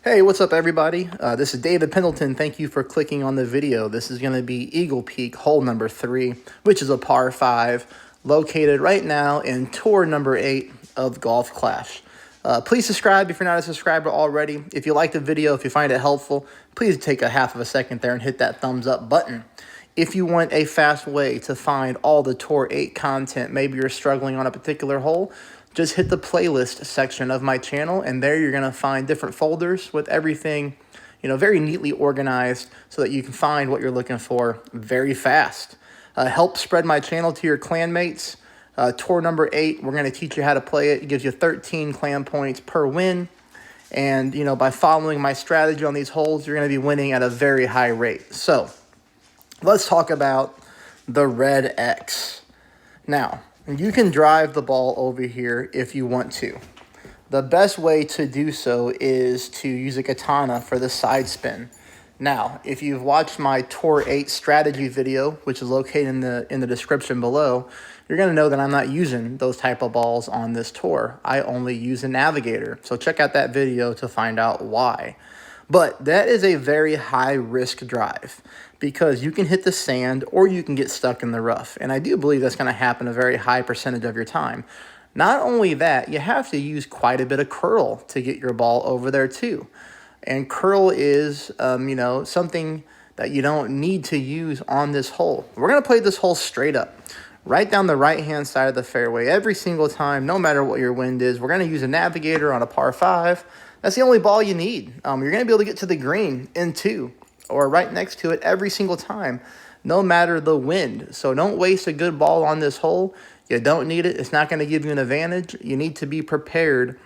Hey, what's up, everybody? This is David Pendleton. Thank you for clicking on the video. This is going to be Eagle Peak, hole number 3, which is a par 5, located right now in tour number 8 of Golf Clash. Please subscribe if you're not a subscriber already. If you like the video, if you find it helpful, please take a half of a second there and hit that thumbs up button. If you want a fast way to find all the Tour 8 content, maybe you're struggling on a particular hole, just hit the playlist section of my channel, and there you're going to find different folders with everything, very neatly organized so that you can find what you're looking for very fast. Help spread my channel to your clanmates. Tour number 8, we're going to teach you how to play it. It gives you 13 clan points per win. And, by following my strategy on these holes, you're going to be winning at a very high rate. So, let's talk about the red X. Now, you can drive the ball over here if you want to. The best way to do so is to use a katana for the side spin. Now, if you've watched my Tour 8 strategy video, which is located in the description below, you're going to know that I'm not using those type of balls on this tour. I only use a navigator. So check out that video to find out why. But that is a very high-risk drive because you can hit the sand or you can get stuck in the rough. And I do believe that's going to happen a very high percentage of your time. Not only that, you have to use quite a bit of curl to get your ball over there too. And curl is, something that you don't need to use on this hole. We're going to play this hole straight up, right down the right-hand side of the fairway every single time, no matter what your wind is. We're going to use a navigator on a par 5. That's the only ball you need. You're going to be able to get to the green in 2 or right next to it every single time, no matter the wind. So don't waste a good ball on this hole. You don't need it. It's not going to give you an advantage. You need to be prepared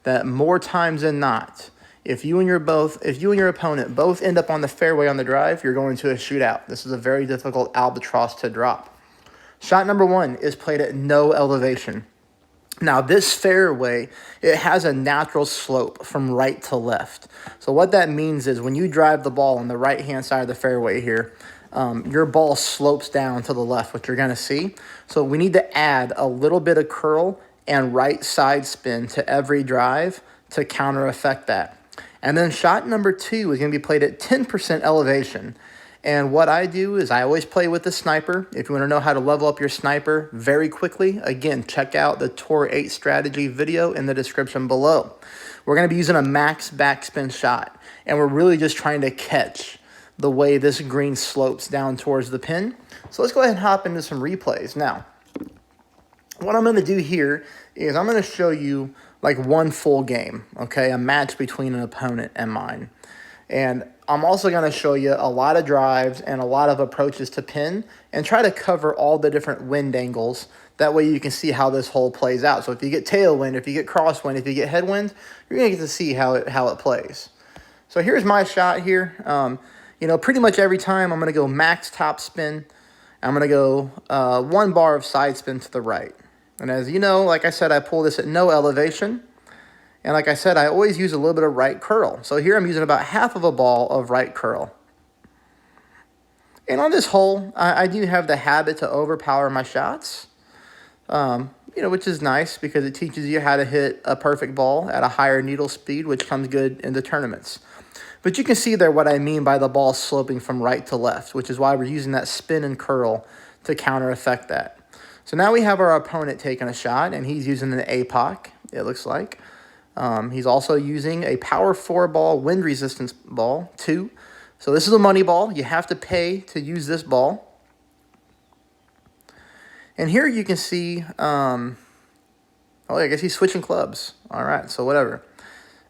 that more times than not, if you and your opponent both end up on the fairway on the drive, you're going to a shootout. This is a very difficult albatross to drop. Shot number 1 is played at no elevation. Now, this fairway, it has a natural slope from right to left. So what that means is when you drive the ball on the right-hand side of the fairway here, your ball slopes down to the left, which you're going to see. So we need to add a little bit of curl and right side spin to every drive to counter effect that. And then shot number 2 is going to be played at 10% elevation. And what I do is I always play with the sniper. If you want to know how to level up your sniper very quickly, again, check out the Tour 8 strategy video in the description below. We're going to be using a max backspin shot, and we're really just trying to catch the way this green slopes down towards the pin. So let's go ahead and hop into some replays. Now, what I'm going to do here is I'm going to show you like one full game, okay, a match between an opponent and mine. And I'm also going to show you a lot of drives and a lot of approaches to pin and try to cover all the different wind angles. That way you can see how this hole plays out. So if you get tailwind, if you get crosswind, if you get headwind, you're going to get to see how it plays. So here's my shot here. Pretty much every time I'm going to go max top spin. I'm going to go 1 bar of side spin to the right. And as you know, like I said, I pull this at no elevation. And like I said, I always use a little bit of right curl. So here I'm using about half of a ball of right curl. And on this hole, I do have the habit to overpower my shots, which is nice because it teaches you how to hit a perfect ball at a higher needle speed, which comes good in the tournaments. But you can see there what I mean by the ball sloping from right to left, which is why we're using that spin and curl to counter effect that. So now we have our opponent taking a shot, and he's using an APOC, it looks like. He's also using a power 4 ball, wind resistance ball, 2. So this is a money ball. You have to pay to use this ball. And here you can see, I guess he's switching clubs. All right, so whatever.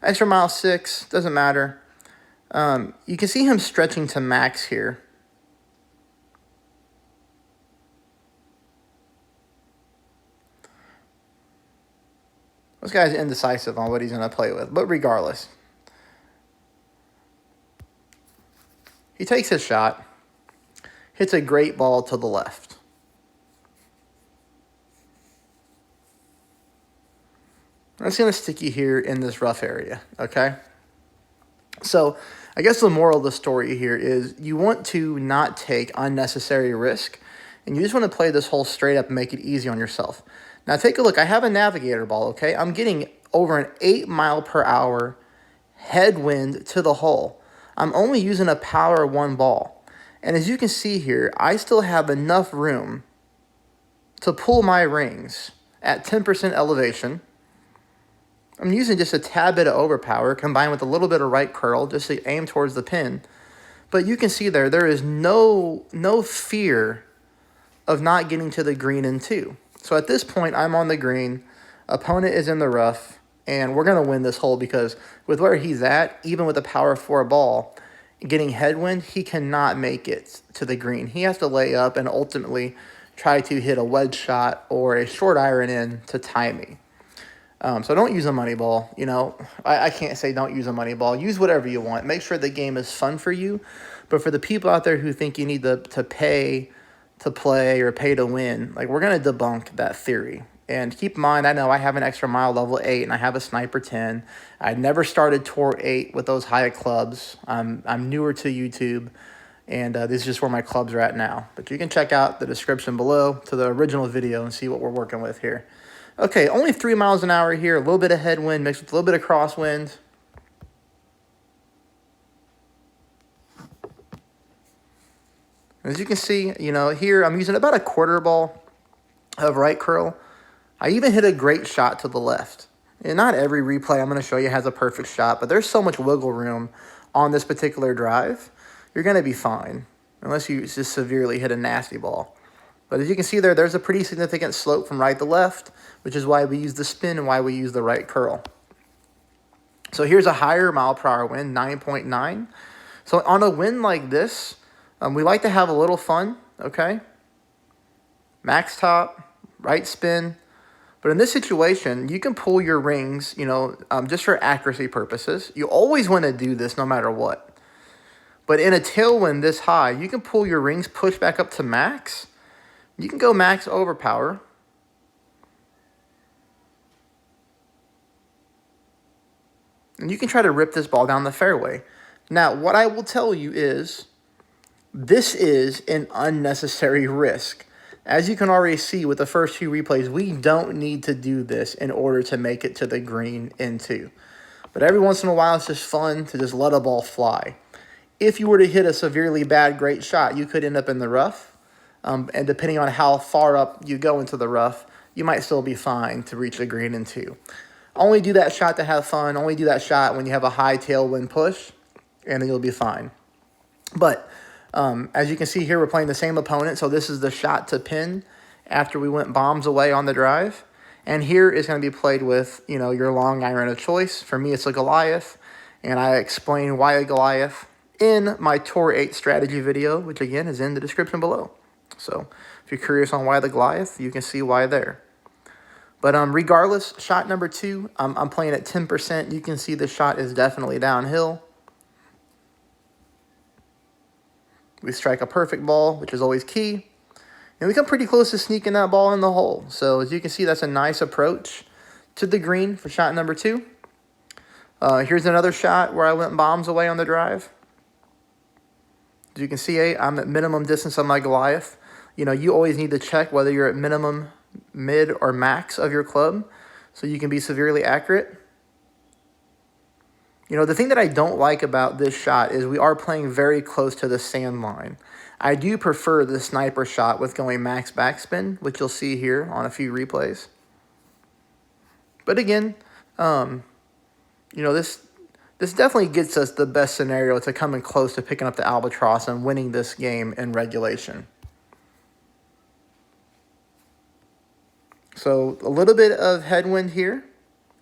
Extra mile 6, doesn't matter. You can see him stretching to max here. This guy's indecisive on what he's going to play with, but regardless. He takes his shot, hits a great ball to the left. That's going to stick you here in this rough area, okay? So I guess the moral of the story here is you want to not take unnecessary risk, and you just want to play this hole straight up and make it easy on yourself. Now take a look. I have a navigator ball, okay? I'm getting over an 8 mile per hour headwind to the hole. I'm only using a power 1 ball. And as you can see here, I still have enough room to pull my rings at 10% elevation. I'm using just a tad bit of overpower combined with a little bit of right curl just to aim towards the pin. But you can see there is no fear of not getting to the green in 2. So at this point, I'm on the green, opponent is in the rough, and we're going to win this hole because with where he's at, even with a power 4 ball, getting headwind, he cannot make it to the green. He has to lay up and ultimately try to hit a wedge shot or a short iron in to tie me. So don't use a money ball. You know, I can't say don't use a money ball. Use whatever you want. Make sure the game is fun for you. But for the people out there who think you need to pay to play or pay to win, like, we're going to debunk that theory. And keep in mind, I know I have an extra mile level 8 and I have a sniper 10. I never started tour 8 with those high clubs. I'm newer to YouTube, and this is just where my clubs are at now. But you can check out the description below to the original video and see what we're working with here. Okay, only 3 miles an hour here, a little bit of headwind mixed with a little bit of crosswind. As you can see, you know, here I'm using about a quarter ball of right curl. I even hit a great shot to the left. And not every replay I'm going to show you has a perfect shot, but there's so much wiggle room on this particular drive. You're going to be fine, unless you just severely hit a nasty ball. But as you can see there's a pretty significant slope from right to left, which is why we use the spin and why we use the right curl. So here's a higher mile per hour wind, 9.9. So on a wind like this, we like to have a little fun, okay? Max top, right spin. But in this situation, you can pull your rings, you know, just for accuracy purposes. You always want to do this no matter what. But in a tailwind this high, you can pull your rings, push back up to max. You can go max overpower. And you can try to rip this ball down the fairway. Now, what I will tell you is, this is an unnecessary risk. As you can already see with the first 2 replays, we don't need to do this in order to make it to the green in 2. But every once in a while, it's just fun to just let a ball fly. If you were to hit a severely bad great shot, you could end up in the rough. And depending on how far up you go into the rough, you might still be fine to reach the green in 2. Only do that shot to have fun. Only do that shot when you have a high tailwind push, and then you'll be fine. But as you can see here, we're playing the same opponent. So this is the shot to pin after we went bombs away on the drive. And here is going to be played with, you know, your long iron of choice. For me, it's a Goliath. And I explain why a Goliath in my Tour 8 strategy video, which again is in the description below. So if you're curious on why the Goliath, you can see why there. But regardless, shot number 2, I'm playing at 10%. You can see the shot is definitely downhill. We strike a perfect ball, which is always key. And we come pretty close to sneaking that ball in the hole. So as you can see, that's a nice approach to the green for shot number 2. Here's another shot where I went bombs away on the drive. As you can see, I'm at minimum distance on my Goliath. You know, you always need to check whether you're at minimum, mid, or max of your club so you can be severely accurate. You know, the thing that I don't like about this shot is we are playing very close to the sand line. I do prefer the sniper shot with going max backspin, which you'll see here on a few replays. But again, you know, this definitely gets us the best scenario to coming close to picking up the albatross and winning this game in regulation. So a little bit of headwind here.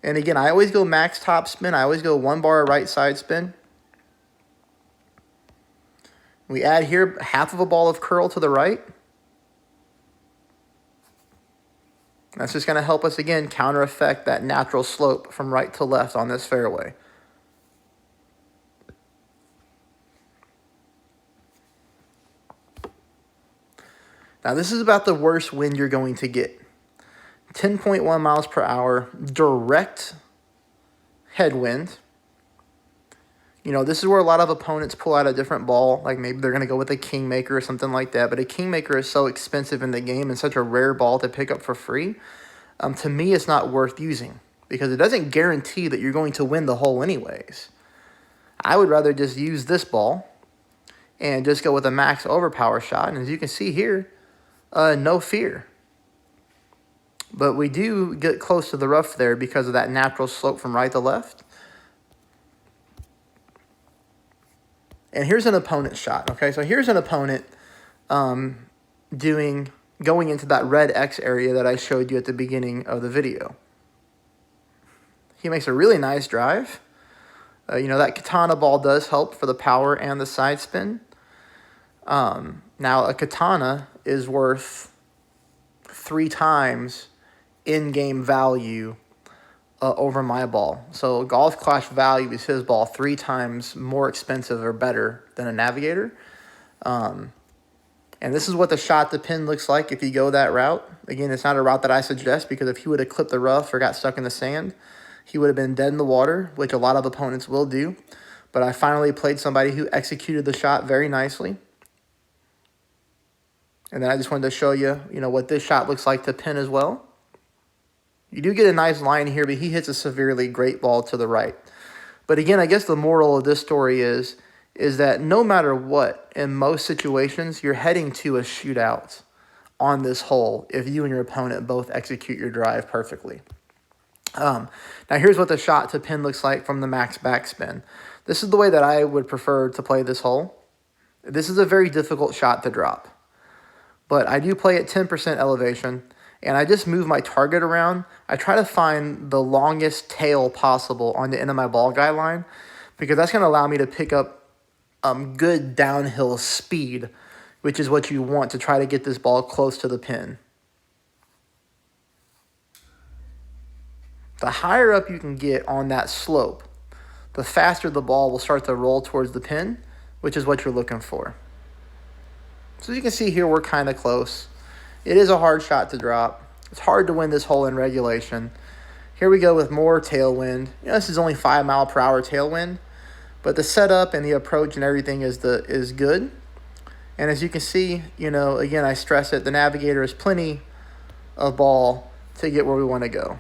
And again, I always go max top spin. I always go 1 bar right side spin. We add here half of a ball of curl to the right. That's just going to help us, again, counter effect that natural slope from right to left on this fairway. Now, this is about the worst wind you're going to get. 10.1 miles per hour, direct headwind. You know, this is where a lot of opponents pull out a different ball. Like maybe they're going to go with a Kingmaker or something like that. But a Kingmaker is so expensive in the game and such a rare ball to pick up for free. To me, it's not worth using because it doesn't guarantee that you're going to win the hole anyways. I would rather just use this ball and just go with a max overpower shot. And as you can see here, no fear. But we do get close to the rough there because of that natural slope from right to left. And here's an opponent's shot, okay? So here's an opponent going into that red X area that I showed you at the beginning of the video. He makes a really nice drive. You know, that katana ball does help for the power and the side spin. Now, a katana is worth 3 times in-game value over my ball. So Golf Clash values his ball 3 times more expensive or better than a Navigator. And this is what the shot to pin looks like if you go that route. Again, it's not a route that I suggest because if he would have clipped the rough or got stuck in the sand, he would have been dead in the water, which a lot of opponents will do. But I finally played somebody who executed the shot very nicely. And then I just wanted to show you, what this shot looks like to pin as well. You do get a nice line here, but he hits a severely great ball to the right. But again, I guess the moral of this story is that no matter what, in most situations, you're heading to a shootout on this hole if you and your opponent both execute your drive perfectly. Now here's what the shot to pin looks like from the max backspin. This is the way that I would prefer to play this hole. This is a very difficult shot to drop. But I do play at 10% elevation, and I just move my target around. I try to find the longest tail possible on the end of my ball guide line because that's going to allow me to pick up good downhill speed, which is what you want to try to get this ball close to the pin. The higher up you can get on that slope, the faster the ball will start to roll towards the pin, which is what you're looking for. So you can see here we're kind of close. It is a hard shot to drop. It's hard to win this hole in regulation. Here we go with more tailwind. This is only 5 mile per hour tailwind, but the setup and the approach and everything is good. And as you can see, again, I stress it, the Navigator has plenty of ball to get where we want to go.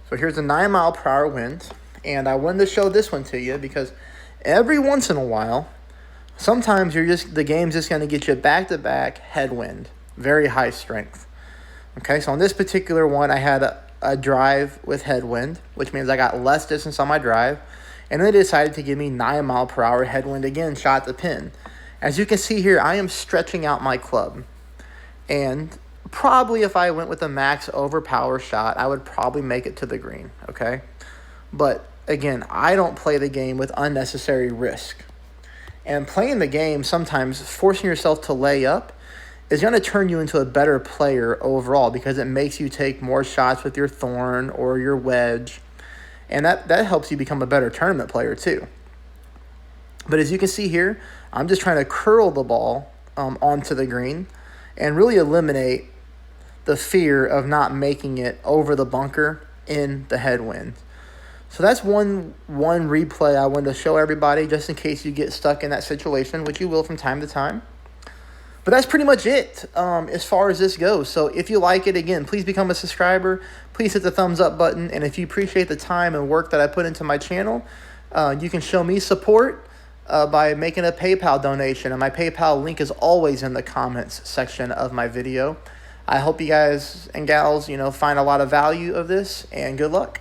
So here's a 9 mile per hour wind, and I wanted to show this one to you because every once in a while, sometimes the game's just going to get you back-to-back headwind, very high strength. Okay, so on this particular one, I had a drive with headwind, which means I got less distance on my drive, and then they decided to give me 9 mile per hour headwind again, shot to pin. As you can see here, I am stretching out my club, and probably if I went with a max overpower shot, I would probably make it to the green, okay? But again, I don't play the game with unnecessary risk. And playing the game, sometimes forcing yourself to lay up is going to turn you into a better player overall because it makes you take more shots with your thorn or your wedge. And that helps you become a better tournament player too. But as you can see here, I'm just trying to curl the ball onto the green and really eliminate the fear of not making it over the bunker in the headwind. So that's one replay I wanted to show everybody just in case you get stuck in that situation, which you will from time to time. But that's pretty much it as far as this goes. So if you like it, again, please become a subscriber. Please hit the thumbs up button. And if you appreciate the time and work that I put into my channel, you can show me support by making a PayPal donation. And my PayPal link is always in the comments section of my video. I hope you guys and gals, find a lot of value of this, and good luck.